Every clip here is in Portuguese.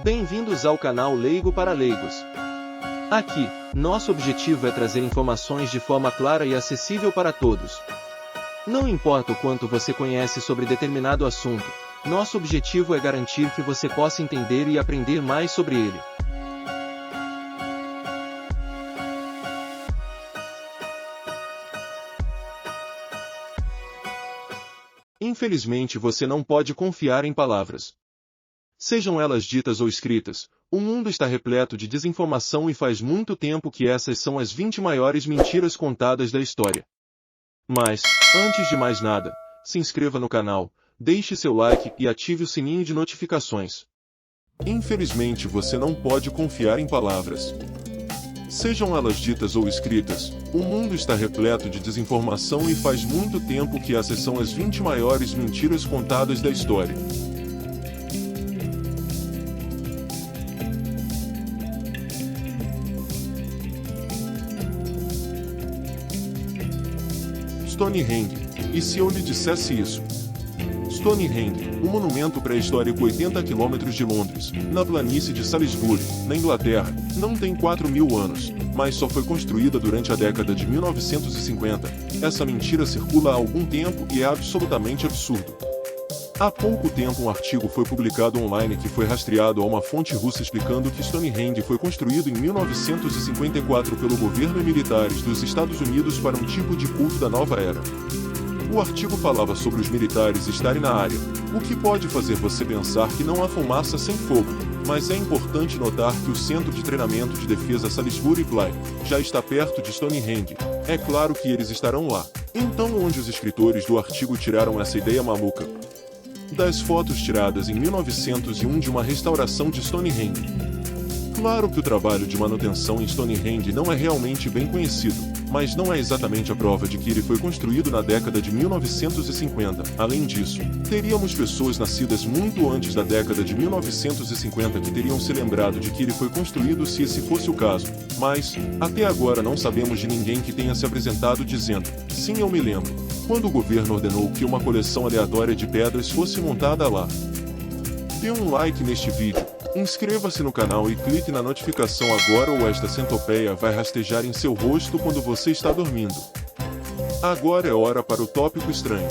Bem-vindos ao canal Leigo para Leigos. Aqui, nosso objetivo é trazer informações de forma clara e acessível para todos. Não importa o quanto você conhece sobre determinado assunto, nosso objetivo é garantir que você possa entender e aprender mais sobre ele. Infelizmente você não pode confiar em palavras. Sejam elas ditas ou escritas, o mundo está repleto de desinformação e faz muito tempo que essas são as 20 maiores mentiras contadas da história. Mas, antes de mais nada, se inscreva no canal, deixe seu like e ative o sininho de notificações. Infelizmente você não pode confiar em palavras. Sejam elas ditas ou escritas, o mundo está repleto de desinformação e faz muito tempo que essas são as 20 maiores mentiras contadas da história. Stonehenge. E se eu lhe dissesse isso? Stonehenge, um monumento pré-histórico 80 km de Londres, na planície de Salisbury, na Inglaterra, não tem 4.000 anos, mas só foi construída durante a década de 1950. Essa mentira circula há algum tempo e é absolutamente absurdo. Há pouco tempo um artigo foi publicado online que foi rastreado a uma fonte russa explicando que Stonehenge foi construído em 1954 pelo governo e militares dos Estados Unidos para um tipo de culto da nova era. O artigo falava sobre os militares estarem na área, o que pode fazer você pensar que não há fumaça sem fogo, mas é importante notar que o Centro de Treinamento de Defesa Salisbury Plain já está perto de Stonehenge. É claro que eles estarão lá. Então onde os escritores do artigo tiraram essa ideia maluca? Das fotos tiradas em 1901 de uma restauração de Stonehenge. Claro que o trabalho de manutenção em Stonehenge não é realmente bem conhecido, mas não é exatamente a prova de que ele foi construído na década de 1950. Além disso, teríamos pessoas nascidas muito antes da década de 1950 que teriam se lembrado de que ele foi construído se esse fosse o caso, mas, até agora não sabemos de ninguém que tenha se apresentado dizendo, sim, eu me lembro, quando o governo ordenou que uma coleção aleatória de pedras fosse montada lá. Dê um like neste vídeo, inscreva-se no canal e clique na notificação agora ou esta centopeia vai rastejar em seu rosto quando você está dormindo. Agora é hora para o tópico estranho.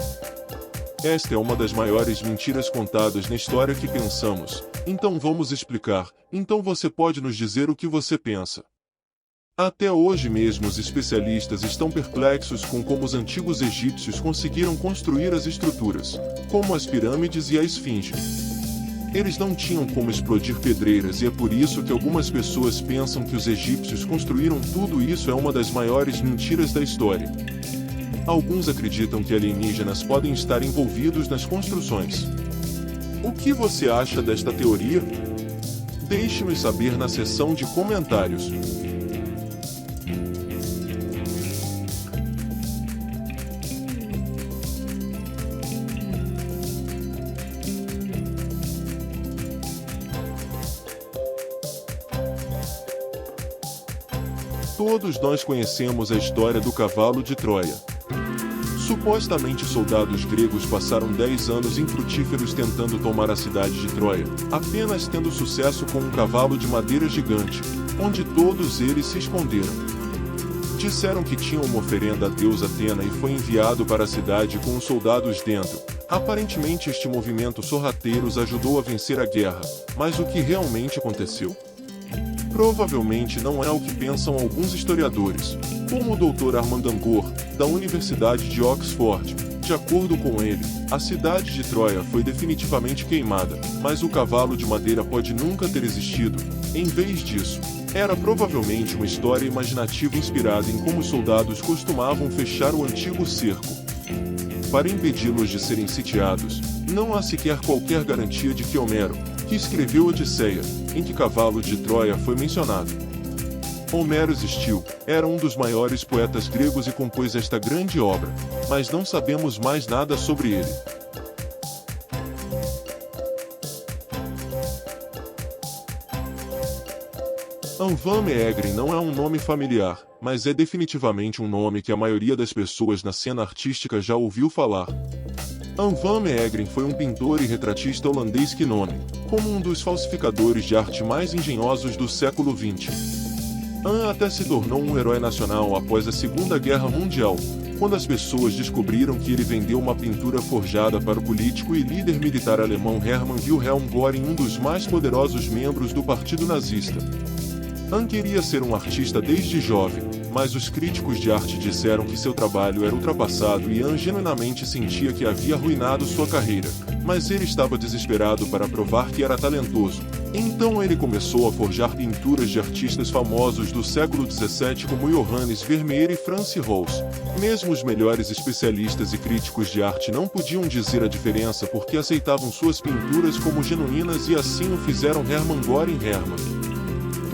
Esta é uma das maiores mentiras contadas na história que pensamos, então vamos explicar, então você pode nos dizer o que você pensa. Até hoje mesmo os especialistas estão perplexos com como os antigos egípcios conseguiram construir as estruturas, como as pirâmides e a esfinge. Eles não tinham como explodir pedreiras e é por isso que algumas pessoas pensam que os egípcios construíram tudo isso. É uma das maiores mentiras da história. Alguns acreditam que alienígenas podem estar envolvidos nas construções. O que você acha desta teoria? Deixe-me saber na seção de comentários. Todos nós conhecemos a história do cavalo de Troia. Supostamente soldados gregos passaram 10 anos infrutíferos tentando tomar a cidade de Troia, apenas tendo sucesso com um cavalo de madeira gigante, onde todos eles se esconderam. Disseram que tinham uma oferenda à deusa Atena e foi enviado para a cidade com os soldados dentro. Aparentemente este movimento sorrateiro os ajudou a vencer a guerra, mas o que realmente aconteceu? Provavelmente não é o que pensam alguns historiadores, como o Dr. Armand Dangour, da Universidade de Oxford. De acordo com ele, a cidade de Troia foi definitivamente queimada, mas o cavalo de madeira pode nunca ter existido. Em vez disso, era provavelmente uma história imaginativa inspirada em como os soldados costumavam fechar o antigo cerco. Para impedi-los de serem sitiados, não há sequer qualquer garantia de que Homero, que escreveu Odisseia, em que cavalo de Troia foi mencionado. Homero existiu, era um dos maiores poetas gregos e compôs esta grande obra, mas não sabemos mais nada sobre ele. Anvan Meegrin não é um nome familiar, mas é definitivamente um nome que a maioria das pessoas na cena artística já ouviu falar. Van Meegeren foi um pintor e retratista holandês que nome, como um dos falsificadores de arte mais engenhosos do século XX. Até se tornou um herói nacional após a Segunda Guerra Mundial, quando as pessoas descobriram que ele vendeu uma pintura forjada para o político e líder militar alemão Hermann Wilhelm Göring, um dos mais poderosos membros do Partido Nazista. Queria ser um artista desde jovem, mas os críticos de arte disseram que seu trabalho era ultrapassado e genuinamente sentia que havia arruinado sua carreira, mas ele estava desesperado para provar que era talentoso. Então ele começou a forjar pinturas de artistas famosos do século XVII como Johannes Vermeer e Franz Rousse. Mesmo os melhores especialistas e críticos de arte não podiam dizer a diferença porque aceitavam suas pinturas como genuínas e assim o fizeram Hermann Göring. Hermann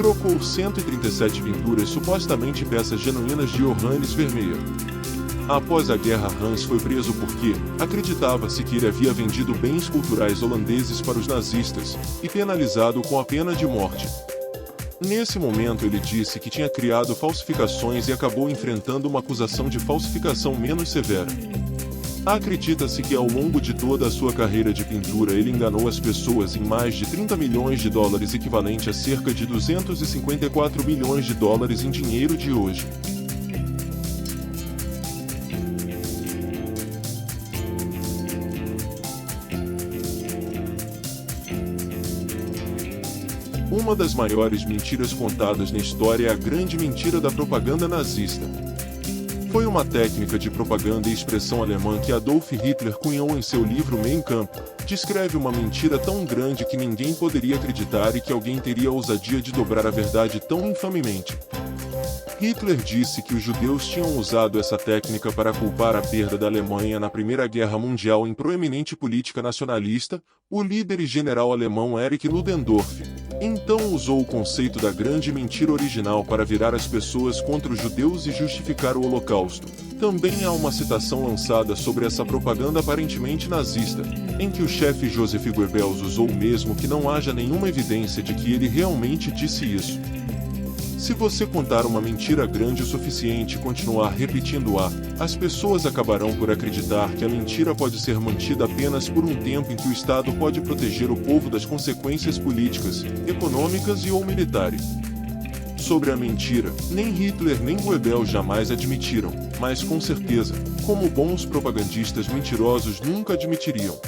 trocou 137 pinturas supostamente peças genuínas de Johannes Vermeer. Após a guerra, Hans foi preso porque acreditava-se que ele havia vendido bens culturais holandeses para os nazistas e penalizado com a pena de morte. Nesse momento ele disse que tinha criado falsificações e acabou enfrentando uma acusação de falsificação menos severa. Acredita-se que ao longo de toda a sua carreira de pintura ele enganou as pessoas em mais de 30 milhões de dólares, equivalente a cerca de 254 milhões de dólares em dinheiro de hoje. Uma das maiores mentiras contadas na história é a grande mentira da propaganda nazista. Foi uma técnica de propaganda e expressão alemã que Adolf Hitler cunhou em seu livro Mein Kampf. Descreve uma mentira tão grande que ninguém poderia acreditar e que alguém teria a ousadia de dobrar a verdade tão infamemente. Hitler disse que os judeus tinham usado essa técnica para culpar a perda da Alemanha na Primeira Guerra Mundial em proeminente política nacionalista. O líder e general alemão Erich Ludendorff então usou o conceito da grande mentira original para virar as pessoas contra os judeus e justificar o Holocausto. Também há uma citação lançada sobre essa propaganda aparentemente nazista, em que o chefe Joseph Goebbels usou mesmo que não haja nenhuma evidência de que ele realmente disse isso. Se você contar uma mentira grande o suficiente e continuar repetindo-a, as pessoas acabarão por acreditar que a mentira pode ser mantida apenas por um tempo em que o Estado pode proteger o povo das consequências políticas, econômicas e ou militares. Sobre a mentira, nem Hitler nem Goebbels jamais admitiram, mas com certeza, como bons propagandistas mentirosos nunca admitiriam.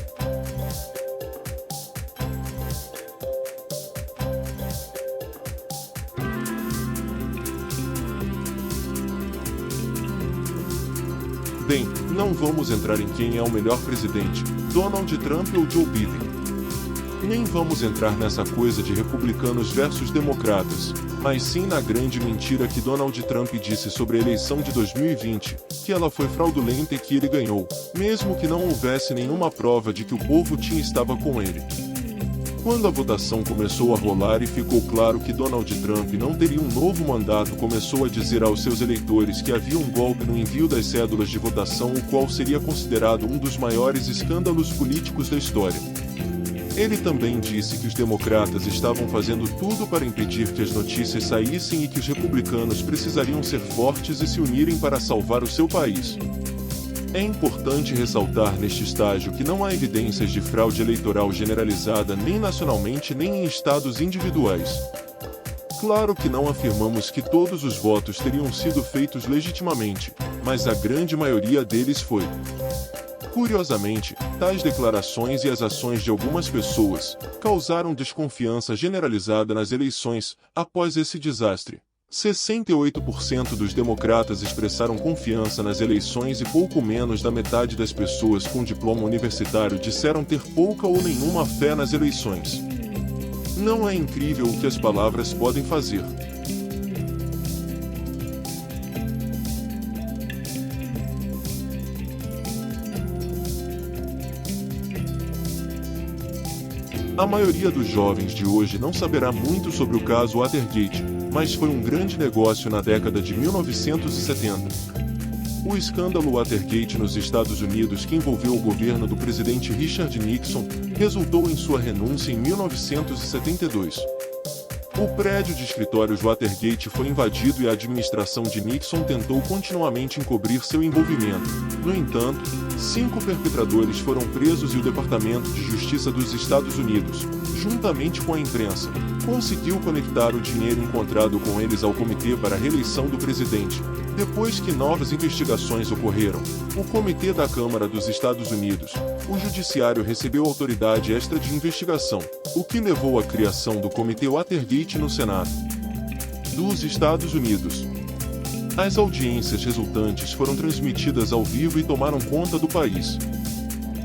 Bem, não vamos entrar em quem é o melhor presidente, Donald Trump ou Joe Biden. Nem vamos entrar nessa coisa de republicanos versus democratas, mas sim na grande mentira que Donald Trump disse sobre a eleição de 2020, que ela foi fraudulenta e que ele ganhou, mesmo que não houvesse nenhuma prova de que o povo estava com ele. Quando a votação começou a rolar e ficou claro que Donald Trump não teria um novo mandato, começou a dizer aos seus eleitores que havia um golpe no envio das cédulas de votação, o qual seria considerado um dos maiores escândalos políticos da história. Ele também disse que os democratas estavam fazendo tudo para impedir que as notícias saíssem e que os republicanos precisariam ser fortes e se unirem para salvar o seu país. É importante ressaltar neste estágio que não há evidências de fraude eleitoral generalizada nem nacionalmente nem em estados individuais. Claro que não afirmamos que todos os votos teriam sido feitos legitimamente, mas a grande maioria deles foi. Curiosamente, tais declarações e as ações de algumas pessoas causaram desconfiança generalizada nas eleições. Após esse desastre, 68% dos democratas expressaram confiança nas eleições e pouco menos da metade das pessoas com diploma universitário disseram ter pouca ou nenhuma fé nas eleições. Não é incrível o que as palavras podem fazer? A maioria dos jovens de hoje não saberá muito sobre o caso Watergate, mas foi um grande negócio na década de 1970. O escândalo Watergate nos Estados Unidos, que envolveu o governo do presidente Richard Nixon, resultou em sua renúncia em 1972. O prédio de escritórios Watergate foi invadido e a administração de Nixon tentou continuamente encobrir seu envolvimento. No entanto, 5 perpetradores foram presos e o Departamento de Justiça dos Estados Unidos, juntamente com a imprensa, conseguiu conectar o dinheiro encontrado com eles ao Comitê para a Reeleição do Presidente. Depois que novas investigações ocorreram, o Comitê da Câmara dos Estados Unidos, o Judiciário recebeu autoridade extra de investigação, o que levou à criação do Comitê Watergate no Senado dos Estados Unidos. As audiências resultantes foram transmitidas ao vivo e tomaram conta do país.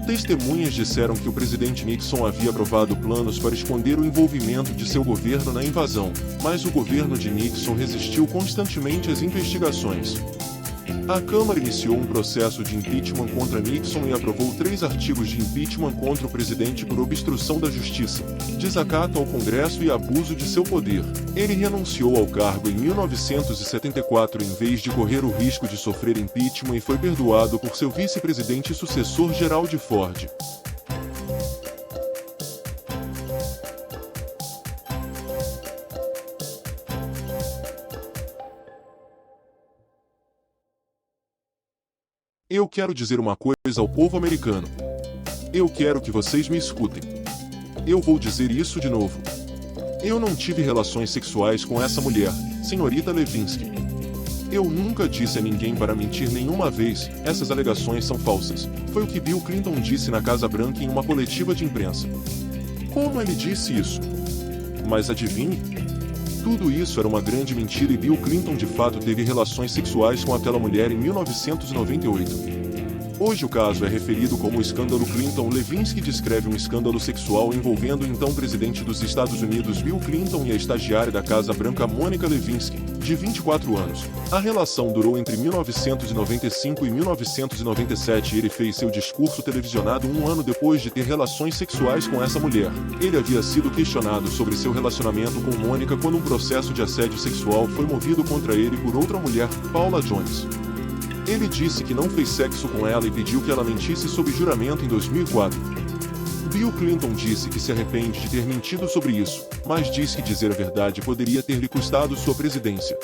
Testemunhas disseram que o presidente Nixon havia aprovado planos para esconder o envolvimento de seu governo na invasão, mas o governo de Nixon resistiu constantemente às investigações. A Câmara iniciou um processo de impeachment contra Nixon e aprovou 3 artigos de impeachment contra o presidente por obstrução da justiça, desacato ao Congresso e abuso de seu poder. Ele renunciou ao cargo em 1974 em vez de correr o risco de sofrer impeachment e foi perdoado por seu vice-presidente e sucessor Gerald Ford. Eu quero dizer uma coisa ao povo americano. Eu quero que vocês me escutem. Eu vou dizer isso de novo. Eu não tive relações sexuais com essa mulher, senhorita Levinsky. Eu nunca disse a ninguém para mentir nenhuma vez, essas alegações são falsas. Foi o que Bill Clinton disse na Casa Branca em uma coletiva de imprensa. Como ele disse isso? Mas adivinhe? Tudo isso era uma grande mentira e Bill Clinton de fato teve relações sexuais com aquela mulher em 1998. Hoje o caso é referido como o escândalo Clinton. Levinsky descreve um escândalo sexual envolvendo o então presidente dos Estados Unidos Bill Clinton e a estagiária da Casa Branca Monica Lewinsky, de 24 anos. A relação durou entre 1995 e 1997 e ele fez seu discurso televisionado um ano depois de ter relações sexuais com essa mulher. Ele havia sido questionado sobre seu relacionamento com Monica quando um processo de assédio sexual foi movido contra ele por outra mulher, Paula Jones. Ele disse que não fez sexo com ela e pediu que ela mentisse sob juramento em 2004. Bill Clinton disse que se arrepende de ter mentido sobre isso, mas diz que dizer a verdade poderia ter lhe custado sua presidência.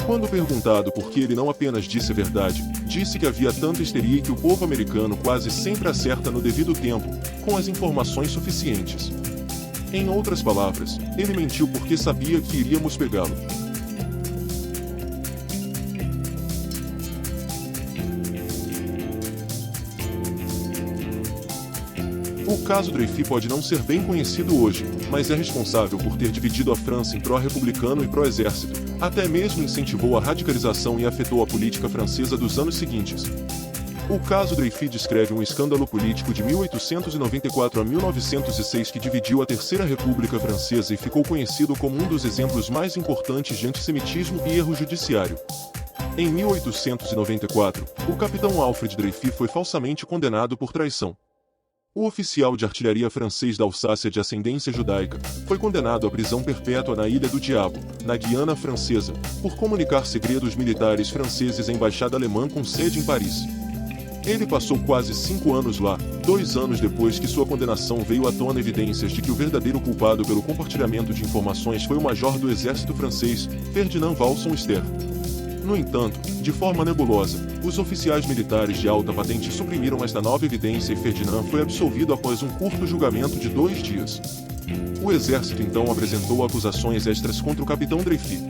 Quando perguntado por que ele não apenas disse a verdade, disse que havia tanta histeria que o povo americano quase sempre acerta no devido tempo, com as informações suficientes. Em outras palavras, ele mentiu porque sabia que iríamos pegá-lo. O caso Dreyfus pode não ser bem conhecido hoje, mas é responsável por ter dividido a França em pró-republicano e pró-exército, até mesmo incentivou a radicalização e afetou a política francesa dos anos seguintes. O caso Dreyfus descreve um escândalo político de 1894 a 1906 que dividiu a Terceira República Francesa e ficou conhecido como um dos exemplos mais importantes de antissemitismo e erro judiciário. Em 1894, o capitão Alfred Dreyfus foi falsamente condenado por traição. O oficial de artilharia francês da Alsácia de ascendência judaica foi condenado à prisão perpétua na Ilha do Diabo, na Guiana Francesa, por comunicar segredos militares franceses à embaixada alemã com sede em Paris. Ele passou quase 5 anos lá, 2 anos depois que sua condenação veio à tona evidências de que o verdadeiro culpado pelo compartilhamento de informações foi o major do exército francês, Ferdinand Walson-Ster. No entanto, de forma nebulosa, os oficiais militares de alta patente suprimiram esta nova evidência e Ferdinand foi absolvido após um curto julgamento de 2 dias. O exército então apresentou acusações extras contra o capitão Dreyfus.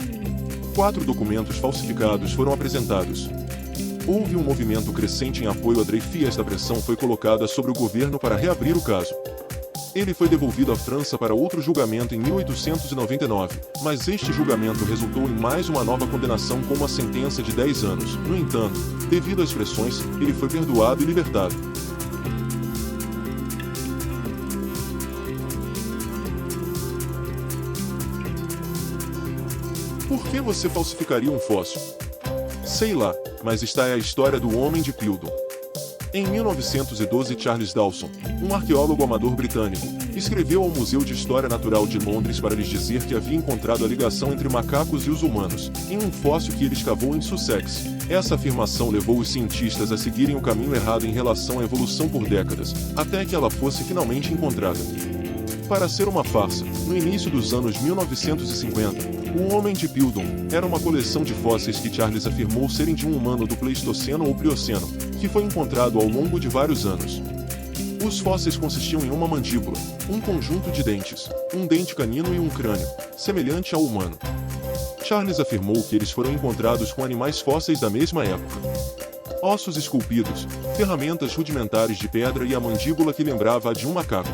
4 documentos falsificados foram apresentados. Houve um movimento crescente em apoio a Dreyfus e esta pressão foi colocada sobre o governo para reabrir o caso. Ele foi devolvido à França para outro julgamento em 1899, mas este julgamento resultou em mais uma nova condenação com uma sentença de 10 anos. No entanto, devido às pressões, ele foi perdoado e libertado. Por que você falsificaria um fóssil? Sei lá, mas esta é a história do homem de Clevedon. Em 1912, Charles Dawson, um arqueólogo amador britânico, escreveu ao Museu de História Natural de Londres para lhes dizer que havia encontrado a ligação entre macacos e os humanos, em um fóssil que ele escavou em Sussex. Essa afirmação levou os cientistas a seguirem o caminho errado em relação à evolução por décadas, até que ela fosse finalmente encontrada. Para ser uma farsa, no início dos anos 1950, o Homem de Piltdown era uma coleção de fósseis que Charles afirmou serem de um humano do Pleistoceno ou Plioceno, que foi encontrado ao longo de vários anos. Os fósseis consistiam em uma mandíbula, um conjunto de dentes, um dente canino e um crânio, semelhante ao humano. Charles afirmou que eles foram encontrados com animais fósseis da mesma época. Ossos esculpidos, ferramentas rudimentares de pedra e a mandíbula que lembrava a de um macaco.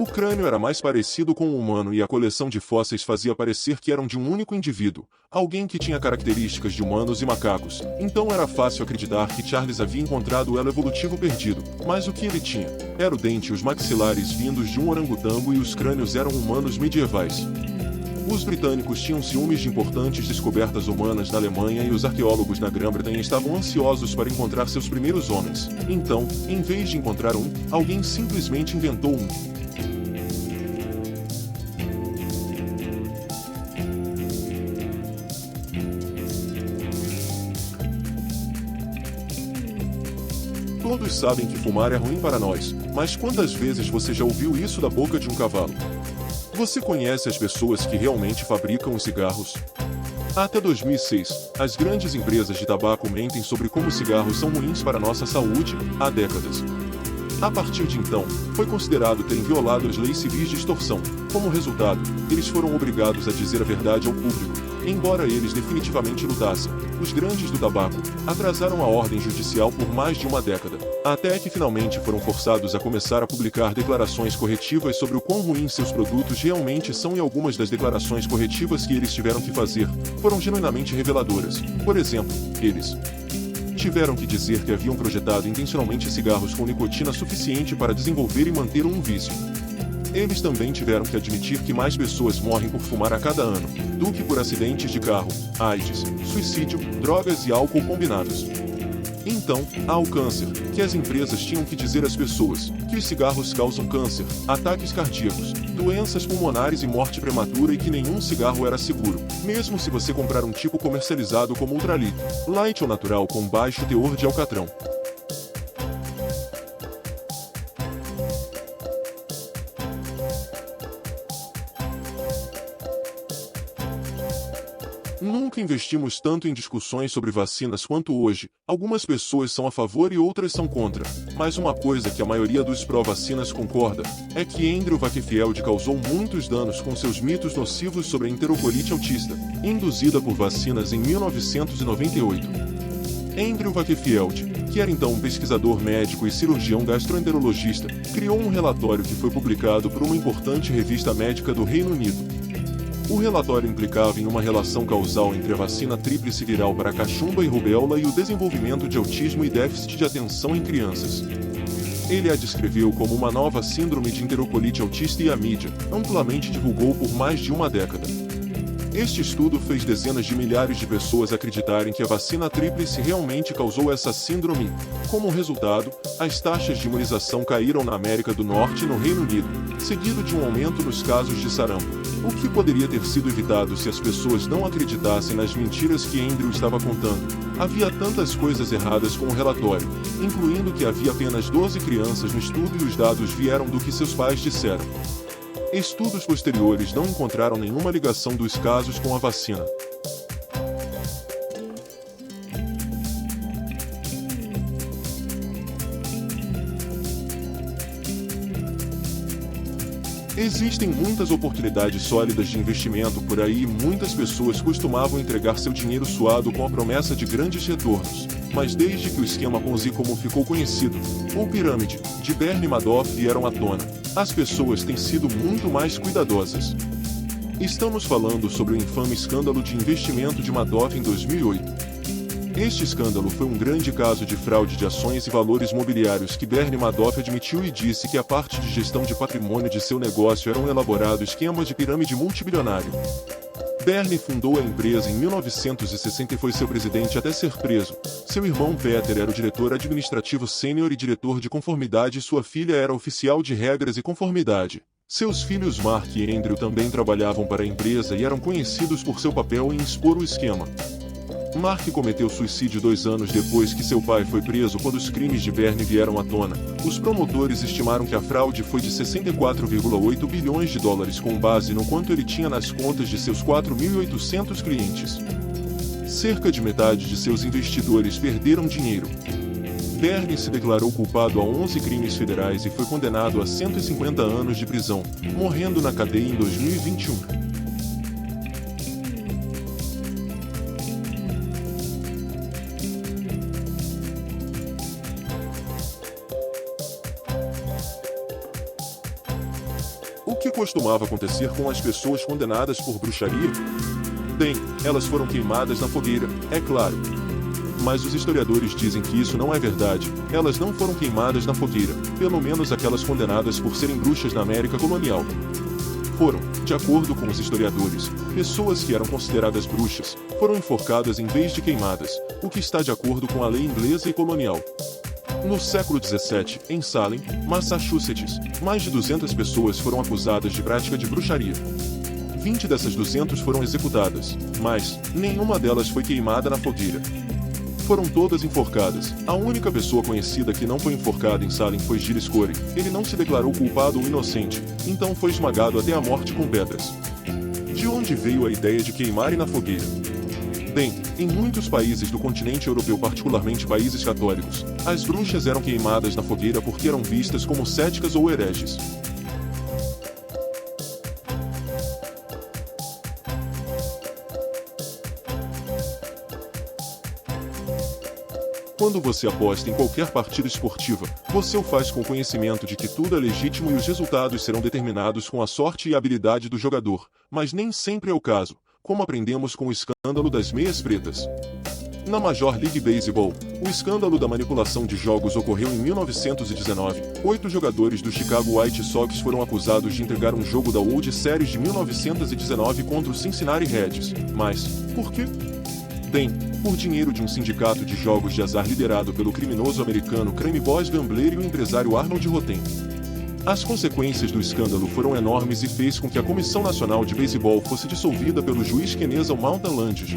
O crânio era mais parecido com o humano e a coleção de fósseis fazia parecer que eram de um único indivíduo, alguém que tinha características de humanos e macacos. Então era fácil acreditar que Charles havia encontrado o elo evolutivo perdido, mas o que ele tinha era o dente e os maxilares vindos de um orangotango e os crânios eram humanos medievais. Os britânicos tinham ciúmes de importantes descobertas humanas na Alemanha e os arqueólogos na Grã-Bretanha estavam ansiosos para encontrar seus primeiros homens. Então, em vez de encontrar um, alguém simplesmente inventou um. Todos sabem que fumar é ruim para nós, mas quantas vezes você já ouviu isso da boca de um cavalo? Você conhece as pessoas que realmente fabricam os cigarros? Até 2006, as grandes empresas de tabaco mentem sobre como cigarros são ruins para nossa saúde, há décadas. A partir de então, foi considerado terem violado as leis civis de extorsão. Como resultado, eles foram obrigados a dizer a verdade ao público. Embora eles definitivamente lutassem, os grandes do tabaco atrasaram a ordem judicial por mais de uma década, até que finalmente foram forçados a começar a publicar declarações corretivas sobre o quão ruins seus produtos realmente são, e algumas das declarações corretivas que eles tiveram que fazer foram genuinamente reveladoras. Por exemplo, eles tiveram que dizer que haviam projetado intencionalmente cigarros com nicotina suficiente para desenvolver e manter um vício. Eles também tiveram que admitir que mais pessoas morrem por fumar a cada ano do que por acidentes de carro, AIDS, suicídio, drogas e álcool combinados. Então, há o câncer, que as empresas tinham que dizer às pessoas que os cigarros causam câncer, ataques cardíacos, doenças pulmonares e morte prematura, e que nenhum cigarro era seguro, mesmo se você comprar um tipo comercializado como Ultralight, light ou natural com baixo teor de alcatrão. Nunca investimos tanto em discussões sobre vacinas quanto hoje. Algumas pessoas são a favor e outras são contra. Mas uma coisa que a maioria dos pró-vacinas concorda é que Andrew Wakefield causou muitos danos com seus mitos nocivos sobre a enterocolite autista, induzida por vacinas em 1998. Andrew Wakefield, que era então um pesquisador médico e cirurgião gastroenterologista, criou um relatório que foi publicado por uma importante revista médica do Reino Unido. O relatório implicava em uma relação causal entre a vacina tríplice viral para cachumba e rubéola e o desenvolvimento de autismo e déficit de atenção em crianças. Ele a descreveu como uma nova síndrome de enterocolite autista e a mídia amplamente divulgou por mais de uma década. Este estudo fez dezenas de milhares de pessoas acreditarem que a vacina tríplice realmente causou essa síndrome. Como resultado, as taxas de imunização caíram na América do Norte e no Reino Unido, seguido de um aumento nos casos de sarampo. O que poderia ter sido evitado se as pessoas não acreditassem nas mentiras que Andrew estava contando? Havia tantas coisas erradas com o relatório, incluindo que havia apenas 12 crianças no estudo e os dados vieram do que seus pais disseram. Estudos posteriores não encontraram nenhuma ligação dos casos com a vacina. Existem muitas oportunidades sólidas de investimento por aí e muitas pessoas costumavam entregar seu dinheiro suado com a promessa de grandes retornos. Mas desde que o esquema Ponzi, como ficou conhecido, ou pirâmide, de Bernie Madoff vieram à tona, as pessoas têm sido muito mais cuidadosas. Estamos falando sobre o infame escândalo de investimento de Madoff em 2008. Este escândalo foi um grande caso de fraude de ações e valores mobiliários que Bernie Madoff admitiu e disse que a parte de gestão de patrimônio de seu negócio era um elaborado esquema de pirâmide multibilionário. Bernie fundou a empresa em 1960 e foi seu presidente até ser preso. Seu irmão Peter era o diretor administrativo sênior e diretor de conformidade e sua filha era oficial de regras e conformidade. Seus filhos Mark e Andrew também trabalhavam para a empresa e eram conhecidos por seu papel em expor o esquema. Mark cometeu suicídio 2 anos depois que seu pai foi preso quando os crimes de Bernie vieram à tona. Os promotores estimaram que a fraude foi de 64,8 bilhões de dólares com base no quanto ele tinha nas contas de seus 4.800 clientes. Cerca de metade de seus investidores perderam dinheiro. Bernie se declarou culpado a 11 crimes federais e foi condenado a 150 anos de prisão, morrendo na cadeia em 2021. O que costumava acontecer com as pessoas condenadas por bruxaria? Bem, elas foram queimadas na fogueira, é claro. Mas os historiadores dizem que isso não é verdade, elas não foram queimadas na fogueira, pelo menos aquelas condenadas por serem bruxas na América colonial. Foram, de acordo com os historiadores, pessoas que eram consideradas bruxas, foram enforcadas em vez de queimadas, o que está de acordo com a lei inglesa e colonial. No século XVII, em Salem, Massachusetts, mais de 200 pessoas foram acusadas de prática de bruxaria. 20 dessas 200 foram executadas, mas nenhuma delas foi queimada na fogueira. Foram todas enforcadas. A única pessoa conhecida que não foi enforcada em Salem foi Giles Corey. Ele não se declarou culpado ou inocente, então foi esmagado até a morte com pedras. De onde veio a ideia de queimarem na fogueira? Bem, em muitos países do continente europeu, particularmente países católicos, as bruxas eram queimadas na fogueira porque eram vistas como céticas ou hereges. Quando você aposta em qualquer partida esportiva, você o faz com o conhecimento de que tudo é legítimo e os resultados serão determinados com a sorte e a habilidade do jogador, mas nem sempre é o caso, como aprendemos com o escândalo das meias pretas. Na Major League Baseball, o escândalo da manipulação de jogos ocorreu em 1919. 8 jogadores do Chicago White Sox foram acusados de entregar um jogo da World Series de 1919 contra o Cincinnati Reds. Mas, por quê? Bem, por dinheiro de um sindicato de jogos de azar liderado pelo criminoso americano Crane Boys Gambler e o empresário Arnold Rotem. As consequências do escândalo foram enormes e fez com que a Comissão Nacional de Beisebol fosse dissolvida pelo juiz Kenesaw Mountain Landis.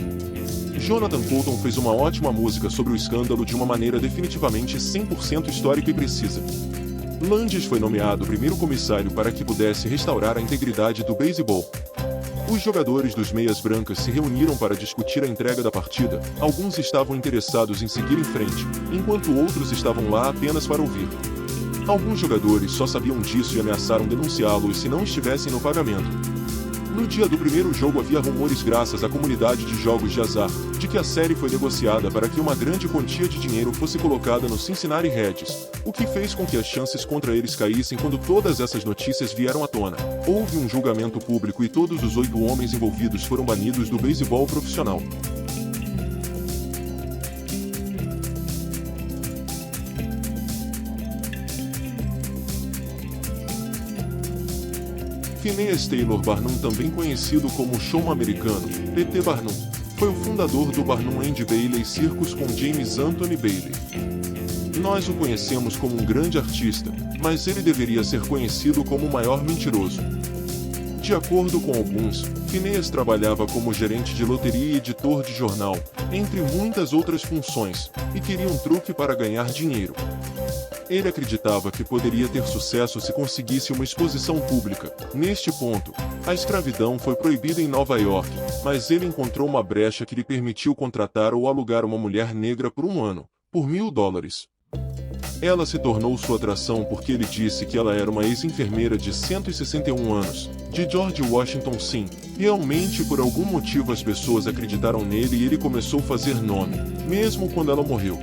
Jonathan Coulton fez uma ótima música sobre o escândalo de uma maneira definitivamente 100% histórica e precisa. Landis foi nomeado primeiro comissário para que pudesse restaurar a integridade do beisebol. Os jogadores dos Meias Brancas se reuniram para discutir a entrega da partida. Alguns estavam interessados em seguir em frente, enquanto outros estavam lá apenas para ouvir. Alguns jogadores só sabiam disso e ameaçaram denunciá-los se não estivessem no pagamento. No dia do primeiro jogo havia rumores graças à comunidade de jogos de azar, de que a série foi negociada para que uma grande quantia de dinheiro fosse colocada no Cincinnati Reds, o que fez com que as chances contra eles caíssem quando todas essas notícias vieram à tona. Houve um julgamento público e todos os 8 homens envolvidos foram banidos do beisebol profissional. Phineas Taylor Barnum, também conhecido como Showman Americano, P.T. Barnum, foi o fundador do Barnum and Bailey Circus com James Anthony Bailey. Nós o conhecemos como um grande artista, mas ele deveria ser conhecido como o maior mentiroso. De acordo com alguns, Phineas trabalhava como gerente de loteria e editor de jornal, entre muitas outras funções, e queria um truque para ganhar dinheiro. Ele acreditava que poderia ter sucesso se conseguisse uma exposição pública. Neste ponto, a escravidão foi proibida em Nova York, mas ele encontrou uma brecha que lhe permitiu contratar ou alugar uma mulher negra por um ano, por $1.000. Ela se tornou sua atração porque ele disse que ela era uma ex-enfermeira de 161 anos, de George Washington. Sim, realmente por algum motivo as pessoas acreditaram nele e ele começou a fazer nome, mesmo quando ela morreu.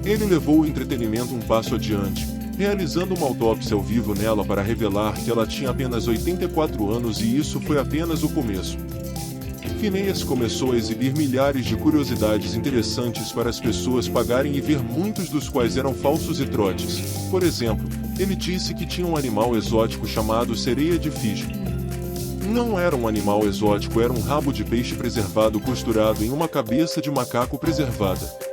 Ele levou o entretenimento um passo adiante, realizando uma autópsia ao vivo nela para revelar que ela tinha apenas 84 anos e isso foi apenas o começo. Phineas começou a exibir milhares de curiosidades interessantes para as pessoas pagarem e ver, muitos dos quais eram falsos e trotes. Por exemplo, ele disse que tinha um animal exótico chamado sereia de Fiji. Não era um animal exótico, era um rabo de peixe preservado costurado em uma cabeça de macaco preservada.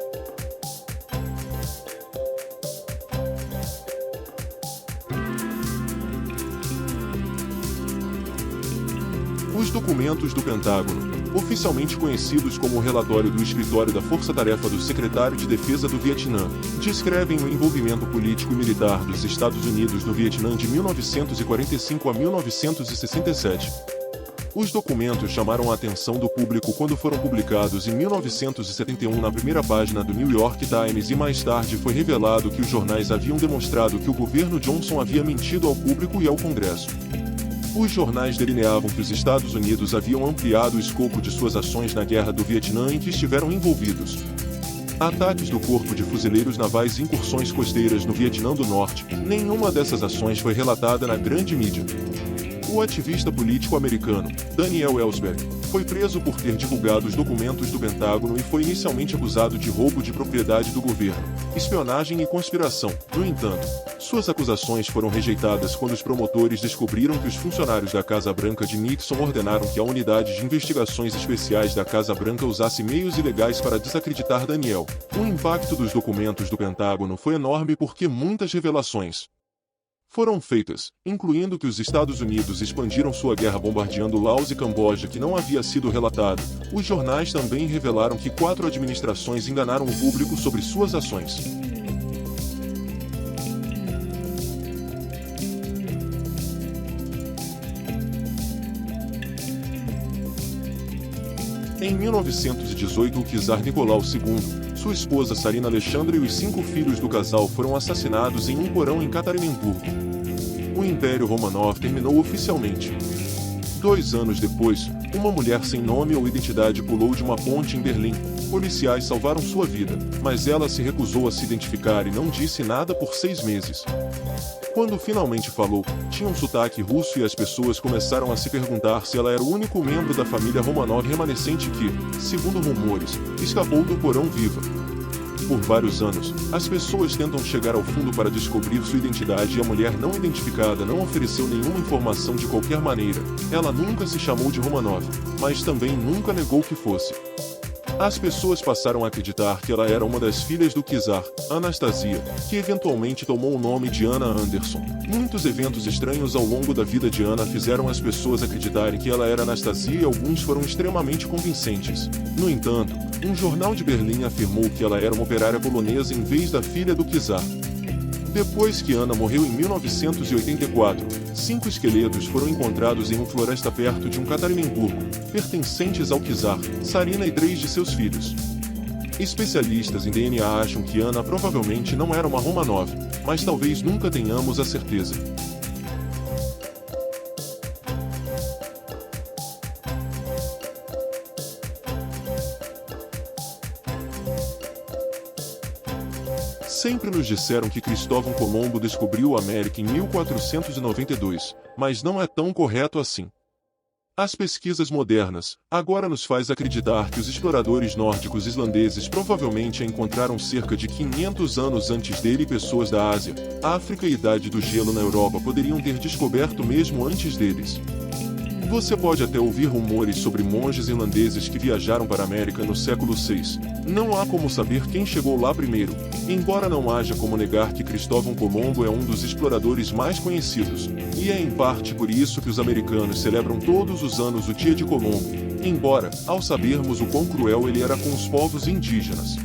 Os documentos do Pentágono, oficialmente conhecidos como o relatório do Escritório da Força-Tarefa do Secretário de Defesa do Vietnã, descrevem o envolvimento político e militar dos Estados Unidos no Vietnã de 1945 a 1967. Os documentos chamaram a atenção do público quando foram publicados em 1971 na primeira página do New York Times e mais tarde foi revelado que os jornais haviam demonstrado que o governo Johnson havia mentido ao público e ao Congresso. Os jornais delineavam que os Estados Unidos haviam ampliado o escopo de suas ações na Guerra do Vietnã em que estiveram envolvidos. Ataques do Corpo de Fuzileiros Navais e incursões costeiras no Vietnã do Norte, nenhuma dessas ações foi relatada na grande mídia. O ativista político americano, Daniel Ellsberg, foi preso por ter divulgado os documentos do Pentágono e foi inicialmente acusado de roubo de propriedade do governo, espionagem e conspiração. No entanto, suas acusações foram rejeitadas quando os promotores descobriram que os funcionários da Casa Branca de Nixon ordenaram que a unidade de investigações especiais da Casa Branca usasse meios ilegais para desacreditar Daniel. O impacto dos documentos do Pentágono foi enorme porque muitas revelações foram feitas, incluindo que os Estados Unidos expandiram sua guerra bombardeando Laos e Camboja que não havia sido relatado. Os jornais também revelaram que 4 administrações enganaram o público sobre suas ações. Em 1918, o czar Nicolau II, sua esposa Sarina Alexandra e os 5 filhos do casal foram assassinados em um porão em Ekaterimburgo. O Império Romanov terminou oficialmente. 2 anos depois, uma mulher sem nome ou identidade pulou de uma ponte em Berlim. Policiais salvaram sua vida, mas ela se recusou a se identificar e não disse nada por 6 meses. Quando finalmente falou, tinha um sotaque russo e as pessoas começaram a se perguntar se ela era o único membro da família Romanov remanescente que, segundo rumores, escapou do porão viva. Por vários anos, as pessoas tentam chegar ao fundo para descobrir sua identidade e a mulher não identificada não ofereceu nenhuma informação de qualquer maneira. Ela nunca se chamou de Romanov, mas também nunca negou que fosse. As pessoas passaram a acreditar que ela era uma das filhas do czar, Anastasia, que eventualmente tomou o nome de Anna Anderson. Muitos eventos estranhos ao longo da vida de Anna fizeram as pessoas acreditarem que ela era Anastasia e alguns foram extremamente convincentes. No entanto, um jornal de Berlim afirmou que ela era uma operária polonesa em vez da filha do czar. Depois que Anna morreu em 1984, 5 esqueletos foram encontrados em uma floresta perto de Ekaterimburgo, pertencentes ao czar, Sarina e 3 de seus filhos. Especialistas em DNA acham que Anna provavelmente não era uma Romanov, mas talvez nunca tenhamos a certeza. Sempre nos disseram que Cristóvão Colombo descobriu a América em 1492, mas não é tão correto assim. As pesquisas modernas agora nos faz acreditar que os exploradores nórdicos islandeses provavelmente a encontraram cerca de 500 anos antes dele e pessoas da Ásia, África e Idade do Gelo na Europa poderiam ter descoberto mesmo antes deles. Você pode até ouvir rumores sobre monges irlandeses que viajaram para a América no século VI. Não há como saber quem chegou lá primeiro, embora não haja como negar que Cristóvão Colombo é um dos exploradores mais conhecidos, e é em parte por isso que os americanos celebram todos os anos o Dia de Colombo, embora, ao sabermos o quão cruel ele era com os povos indígenas.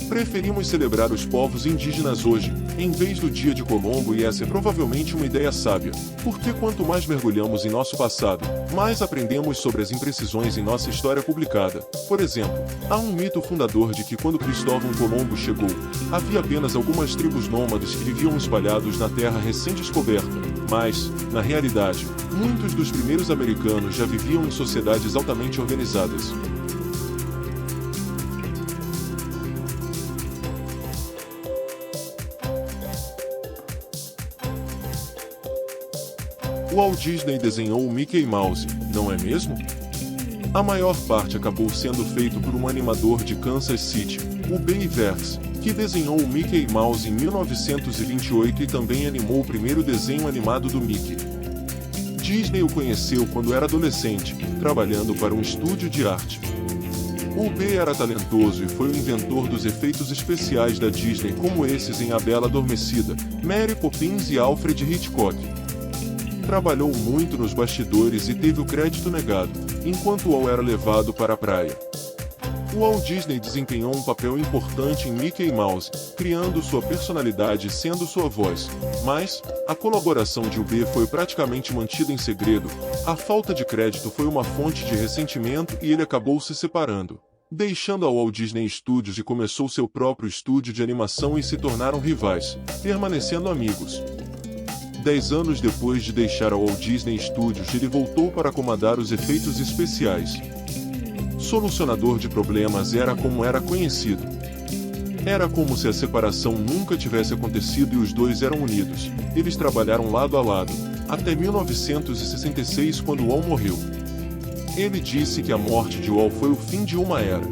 Preferimos celebrar os povos indígenas hoje, em vez do Dia de Colombo, e essa é provavelmente uma ideia sábia, porque quanto mais mergulhamos em nosso passado, mais aprendemos sobre as imprecisões em nossa história publicada. Por exemplo, há um mito fundador de que quando Cristóvão Colombo chegou, havia apenas algumas tribos nômades que viviam espalhados na terra recém-descoberta, mas, na realidade, muitos dos primeiros americanos já viviam em sociedades altamente organizadas. Walt Disney desenhou o Mickey Mouse, não é mesmo? A maior parte acabou sendo feito por um animador de Kansas City, o Ben Iwerks, que desenhou o Mickey Mouse em 1928 e também animou o primeiro desenho animado do Mickey. Disney o conheceu quando era adolescente, trabalhando para um estúdio de arte. O Ben era talentoso e foi o inventor dos efeitos especiais da Disney como esses em A Bela Adormecida, Mary Poppins e Alfred Hitchcock. Trabalhou muito nos bastidores e teve o crédito negado, enquanto Walt era levado para a praia. O Walt Disney desempenhou um papel importante em Mickey Mouse, criando sua personalidade e sendo sua voz, mas a colaboração de UB foi praticamente mantida em segredo. A falta de crédito foi uma fonte de ressentimento e ele acabou se separando, deixando a Walt Disney Studios e começou seu próprio estúdio de animação e se tornaram rivais, permanecendo amigos. 10 anos depois de deixar a Walt Disney Studios, ele voltou para comandar os efeitos especiais. Solucionador de problemas era como era conhecido. Era como se a separação nunca tivesse acontecido e os dois eram unidos. Eles trabalharam lado a lado, até 1966, quando Walt morreu. Ele disse que a morte de Walt foi o fim de uma era.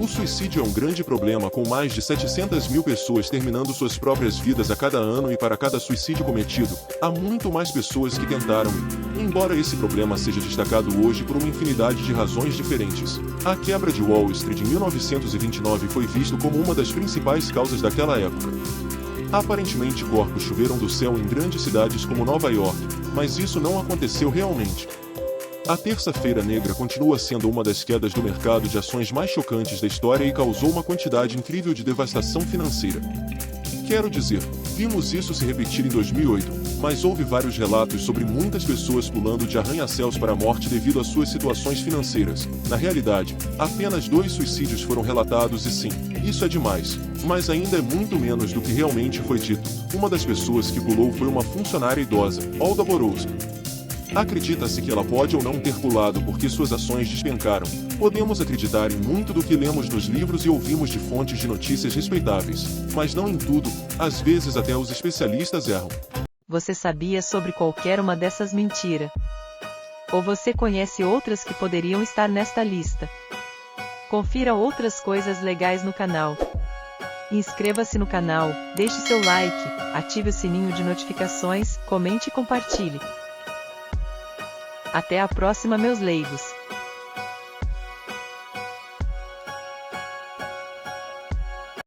O suicídio é um grande problema, com mais de 700 mil pessoas terminando suas próprias vidas a cada ano, e para cada suicídio cometido, há muito mais pessoas que tentaram e, embora esse problema seja destacado hoje por uma infinidade de razões diferentes, a quebra de Wall Street em 1929 foi visto como uma das principais causas daquela época. Aparentemente corpos choveram do céu em grandes cidades como Nova York, mas isso não aconteceu realmente. A Terça-feira Negra continua sendo uma das quedas do mercado de ações mais chocantes da história e causou uma quantidade incrível de devastação financeira. Quero dizer, vimos isso se repetir em 2008, mas houve vários relatos sobre muitas pessoas pulando de arranha-céus para a morte devido às suas situações financeiras. Na realidade, apenas 2 suicídios foram relatados e sim, isso é demais, mas ainda é muito menos do que realmente foi dito. Uma das pessoas que pulou foi uma funcionária idosa, Olga Borowski. Acredita-se que ela pode ou não ter pulado porque suas ações despencaram. Podemos acreditar em muito do que lemos nos livros e ouvimos de fontes de notícias respeitáveis, mas não em tudo. Às vezes até os especialistas erram. Você sabia sobre qualquer uma dessas mentiras? Ou você conhece outras que poderiam estar nesta lista? Confira outras coisas legais no canal. Inscreva-se no canal, deixe seu like, ative o sininho de notificações, comente e compartilhe. Até a próxima, meus leigos!